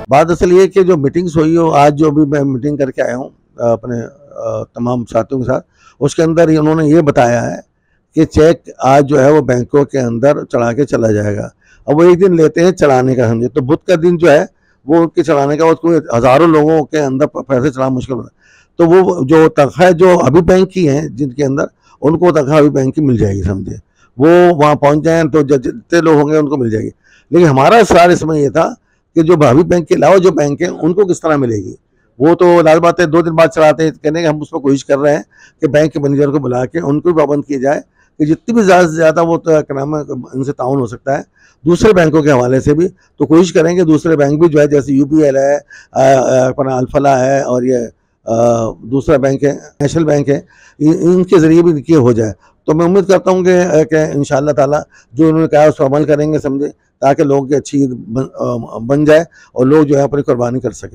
बात असल ये कि जो मीटिंग्स हुई हो, आज जो भी मैं मीटिंग करके आया हूँ अपने तमाम साथियों के साथ, उसके अंदर उन्होंने ये बताया है कि चेक आज जो है वो बैंकों के अंदर चढ़ा के चला जाएगा। अब वो एक दिन लेते हैं चढ़ाने का, समझे, तो बुध का दिन जो है वो उनके चढ़ाने का, उसको हज़ारों लोगों के अंदर पैसे चढ़ाना मुश्किल होता है। तो वो जो तनख्वाह जो अभी बैंक की हैं जिनके अंदर, उनको तनख्वाह अभी बैंक की मिल जाएगी, समझे, वो वहाँ पहुँच जाएँ तो जितने लोग होंगे उनको मिल जाएगी। लेकिन हमारा सवाल इसमें ये था कि जो भावी बैंक के अलावा जो बैंक हैं उनको किस तरह मिलेगी। वो तो लाज़ बात है 2 दिन बाद चढ़ाते हैं, कहने कि हम उसमें कोशिश कर रहे हैं कि बैंक के मैनेजर को बुला के उनको भी पाबंद किया जाए कि जितनी भी ज़्यादा से ज़्यादा वो क्या नाम है इनसे ताउन हो सकता है दूसरे बैंकों के हवाले से भी, तो कोशिश करेंगे दूसरे बैंक भी जो है, जैसे यूपीएल है, अपना अल्फला है, और ये दूसरा बैंक है नेशनल बैंक है, इनके ज़रिए भी देखिए हो जाए। तो मैं उम्मीद करता हूँ कि इंशाअल्लाह ताला जो उन्होंने कहा उस पर अमल करेंगे, समझे, ताकि लोगों की अच्छी ईद बन जाए और लोग जो है अपनी कुर्बानी कर सकें।